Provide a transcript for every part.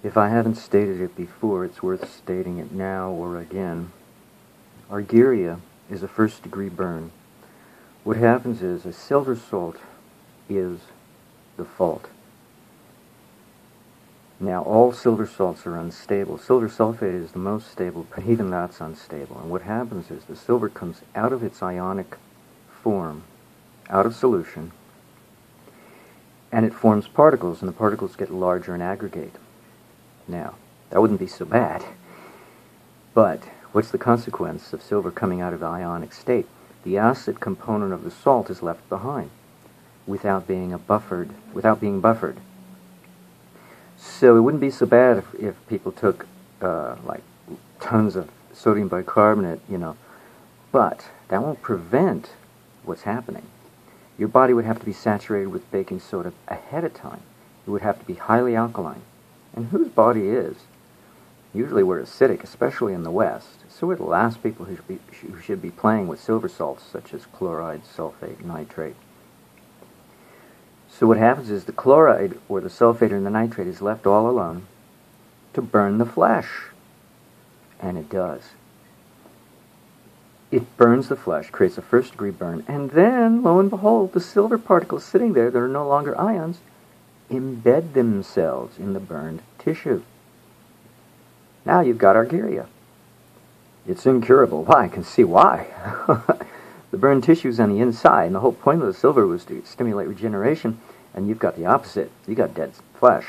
If I haven't stated it before, it's worth stating it now or again. Argyria is a first-degree burn. What happens is a silver salt is the fault. Now, all silver salts are unstable. Silver sulfate is the most stable, but even that's unstable. And what happens is the silver comes out of its ionic form, out of solution, and it forms particles, and the particles get larger and aggregate. Now, that wouldn't be so bad. But what's the consequence of silver coming out of the ionic state? The acid component of the salt is left behind without being buffered. So it wouldn't be so bad if people took like tons of sodium bicarbonate, but that won't prevent what's happening. Your body would have to be saturated with baking soda ahead of time. It would have to be highly alkaline. And whose body is? Usually we're acidic, especially in the West. So we're the last people who should be playing with silver salts such as chloride, sulfate, nitrate. So what happens is the chloride or the sulfate or the nitrate is left all alone to burn the flesh. And it does. It burns the flesh, creates a first-degree burn, and then, lo and behold, the silver particles sitting there that are no longer ions embed themselves in the burned tissue. Now you've got Argyria. It's incurable. Why? I can see why. The burned tissue's on the inside, and the whole point of the silver was to stimulate regeneration, and you've got the opposite. You've got dead flesh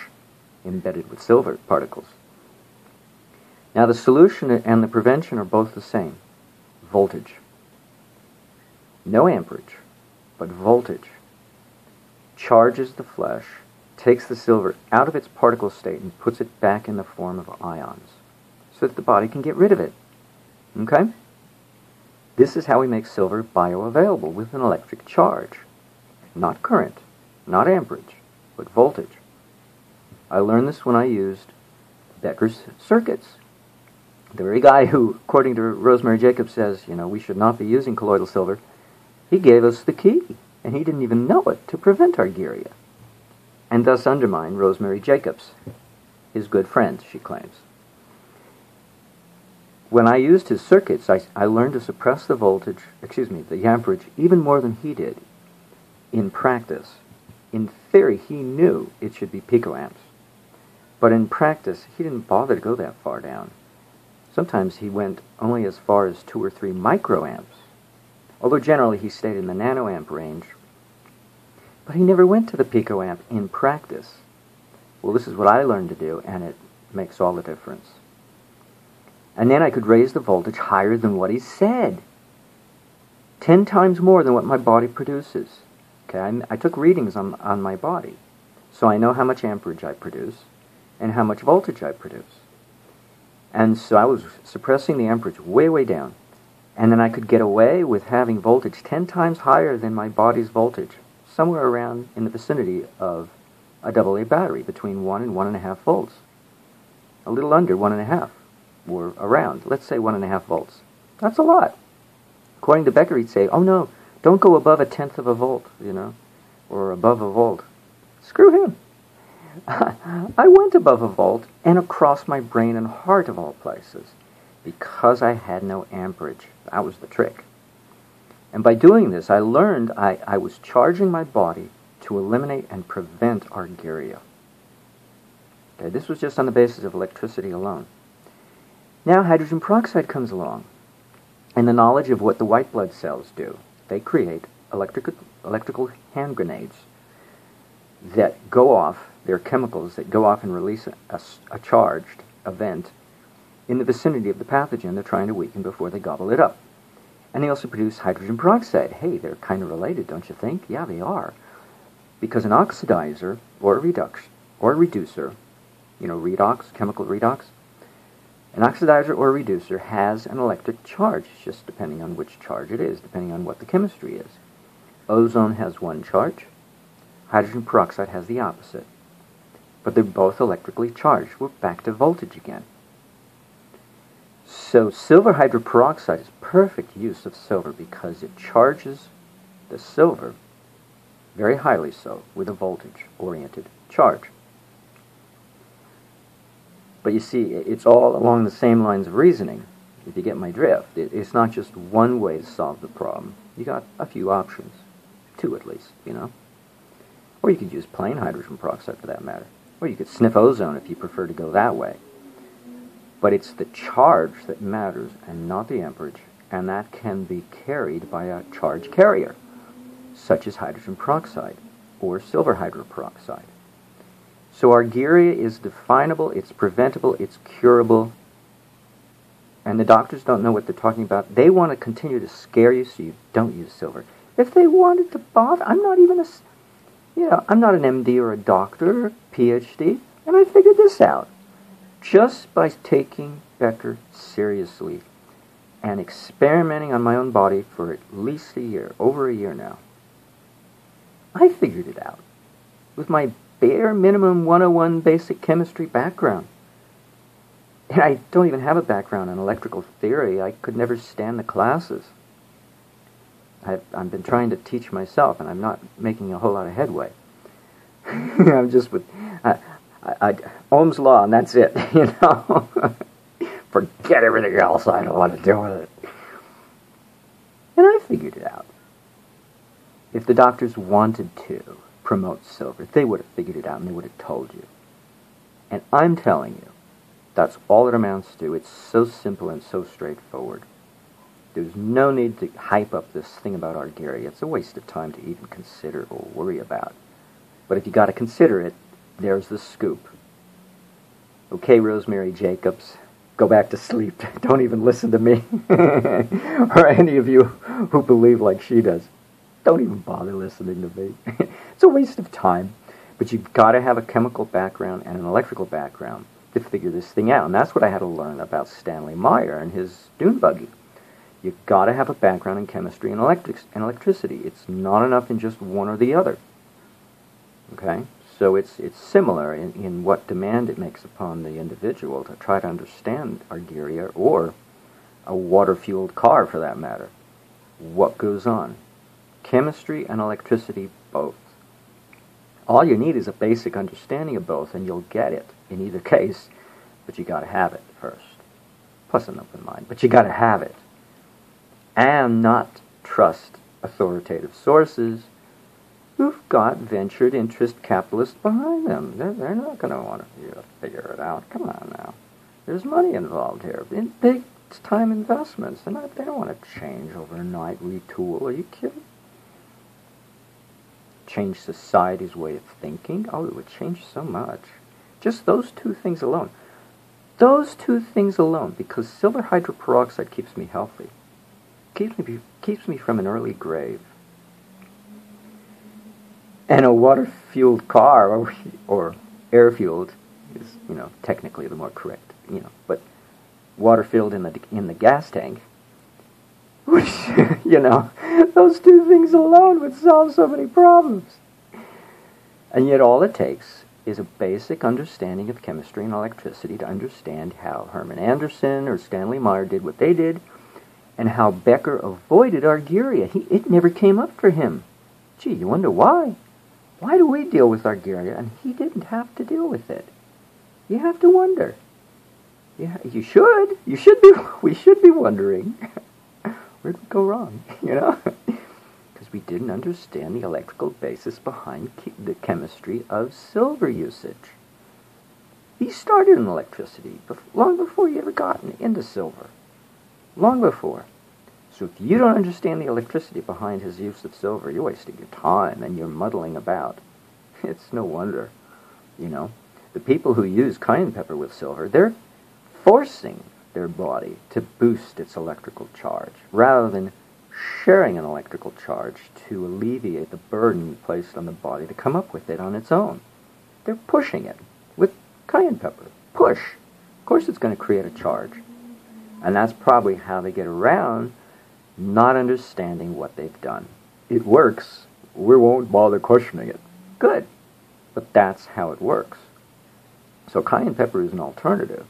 embedded with silver particles. Now the solution and the prevention are both the same. Voltage. No amperage, but voltage. Charges the flesh, takes the silver out of its particle state, and puts it back in the form of ions, so that the body can get rid of it. Okay? This is how we make silver bioavailable, with an electric charge. Not current, not amperage, but voltage. I learned this when I used Becker's circuits. The very guy who, according to Rosemary Jacobs, says, we should not be using colloidal silver, he gave us the key, and he didn't even know it, to prevent Argyria, and thus undermine Rosemary Jacobs, his good friend, she claims. When I used his circuits, I learned to suppress the the amperage, even more than he did in practice. In theory, he knew it should be picoamps, but in practice, he didn't bother to go that far down. Sometimes he went only as far as 2 or 3 microamps, although generally he stayed in the nanoamp range. But he never went to the picoamp in practice. Well, this is what I learned to do, and it makes all the difference. And then I could raise the voltage higher than what he said. 10 times more than what my body produces. Okay, I took readings on my body, so I know how much amperage I produce and how much voltage I produce. And so I was suppressing the amperage way, way down. And then I could get away with having voltage 10 times higher than my body's voltage, somewhere around in the vicinity of a AA battery, between 1 and 1.5 volts. A little under 1.5, or around, let's say 1.5 volts. That's a lot. According to Becker, he'd say, oh no, don't go above 1/10 of a volt, or above a volt. Screw him. I went above a volt and across my brain and heart, of all places, because I had no amperage. That was the trick. And by doing this, I learned I was charging my body to eliminate and prevent Argyria. Okay, this was just on the basis of electricity alone. Now hydrogen peroxide comes along, and the knowledge of what the white blood cells do. They create electrical hand grenades that go off. They're chemicals that go off and release a charged event in the vicinity of the pathogen they're trying to weaken before they gobble it up. And they also produce hydrogen peroxide. Hey, they're kind of related, don't you think? Yeah, they are. Because an oxidizer or a reducer, redox, chemical redox, an oxidizer or a reducer has an electric charge, just depending on which charge it is, depending on what the chemistry is. Ozone has one charge. Hydrogen peroxide has the opposite. But they're both electrically charged. We're back to voltage again. So silver hydroperoxide is perfect use of silver because it charges the silver, very highly so, with a voltage-oriented charge. But you see, it's all along the same lines of reasoning, if you get my drift. It's not just one way to solve the problem. You got a few options. 2 at least, you know. Or you could use plain hydrogen peroxide for that matter. Or you could sniff ozone if you prefer to go that way. But it's the charge that matters and not the amperage, and that can be carried by a charge carrier, such as hydrogen peroxide or silver hydroperoxide. So Argyria is definable, it's preventable, it's curable, and the doctors don't know what they're talking about. They want to continue to scare you so you don't use silver. If they wanted to bother, I'm not even I'm not an MD or a doctor or a PhD, and I figured this out. Just by taking Becker seriously and experimenting on my own body for at least a year, over a year now, I figured it out with my bare minimum 101 basic chemistry background. And I don't even have a background in electrical theory. I could never stand the classes. I've been trying to teach myself, and I'm not making a whole lot of headway. I'm just with Ohm's law, and that's it, you know. Forget everything else. I don't want to deal with it. And I figured it out. If the doctors wanted to promote silver, they would have figured it out, and they would have told you. And I'm telling you, that's all it amounts to. It's so simple and so straightforward. There's no need to hype up this thing about Argyria. It's a waste of time to even consider or worry about. But if you got to consider it, there's the scoop. Okay, Rosemary Jacobs, go back to sleep. Don't even listen to me. Or any of you who believe like she does. Don't even bother listening to me. It's a waste of time. But you've got to have a chemical background and an electrical background to figure this thing out. And that's what I had to learn about Stanley Meyer and his dune buggy. You've got to have a background in chemistry and electricity. It's not enough in just one or the other. Okay? So it's similar in what demand it makes upon the individual to try to understand Argyria, or a water-fueled car for that matter. What goes on? Chemistry and electricity both. All you need is a basic understanding of both, and you'll get it in either case, but you got to have it first. Plus an open mind, but you got to have it. And not trust authoritative sources who've got ventured interest capitalists behind them. They're not going to want to figure it out. Come on now. There's money involved here. In big time investments. They don't want to change overnight, retool. Are you kidding? Change society's way of thinking? Oh, it would change so much. Just those 2 things alone. Those 2 things alone, because silver hydroperoxide keeps me healthy. Keeps me from an early grave. And a water-fueled car, or air-fueled, is, technically the more correct, but water-filled in the gas tank, which, those 2 things alone would solve so many problems. And yet all it takes is a basic understanding of chemistry and electricity to understand how Herman Anderson or Stanley Meyer did what they did, and how Becker avoided Argyria. It never came up for him. Gee, you wonder why? Why do we deal with Argyria and he didn't have to deal with it? You have to wonder. Yeah, you should. We should be wondering. Where'd we go wrong? Because we didn't understand the electrical basis behind the chemistry of silver usage. He started in electricity long before he ever got into silver. Long before. So if you don't understand the electricity behind his use of silver, you're wasting your time and you're muddling about. It's no wonder. The people who use cayenne pepper with silver, they're forcing their body to boost its electrical charge, rather than sharing an electrical charge to alleviate the burden placed on the body to come up with it on its own. They're pushing it with cayenne pepper. Push. Of course it's going to create a charge. And that's probably how they get around not understanding what they've done. It works. We won't bother questioning it. Good. But that's how it works. So cayenne pepper is an alternative.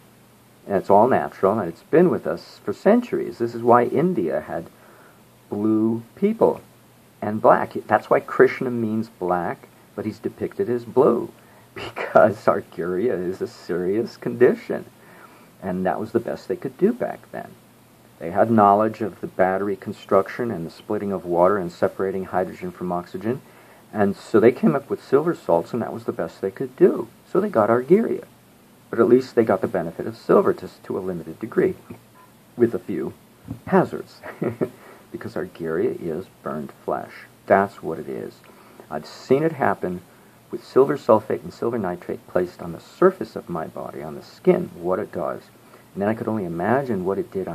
And it's all natural, and it's been with us for centuries. This is why India had blue people and black. That's why Krishna means black, but he's depicted as blue. because Argyria is a serious condition. And that was the best they could do back then. They had knowledge of the battery construction and the splitting of water and separating hydrogen from oxygen. And so they came up with silver salts, and that was the best they could do. So they got Argyria. But at least they got the benefit of silver to a limited degree, with a few hazards. Because Argyria is burned flesh. That's what it is. I've seen it happen with silver sulfate and silver nitrate placed on the surface of my body, on the skin, what it does. And then I could only imagine what it did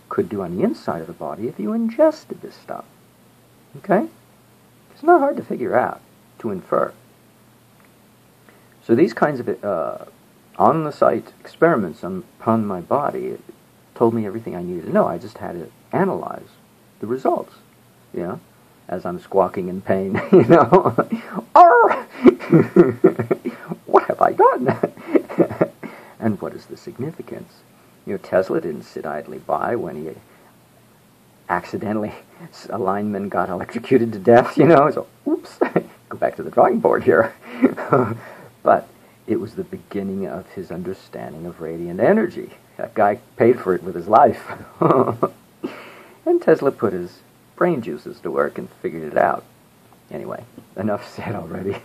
could do on the inside of the body if you ingested this stuff. Okay? It's not hard to figure out, to infer. So these kinds of on-the-site experiments upon my body told me everything I needed to know. I just had to analyze the results, you know, as I'm squawking in pain, you know. Arr! What have I done? And what is the significance? You know, Tesla didn't sit idly by when he accidentally, a lineman got electrocuted to death, you know, so, oops, go back to the drawing board here. But it was the beginning of his understanding of radiant energy. That guy paid for it with his life. And Tesla put his brain juices to work and figured it out. Anyway, enough said already.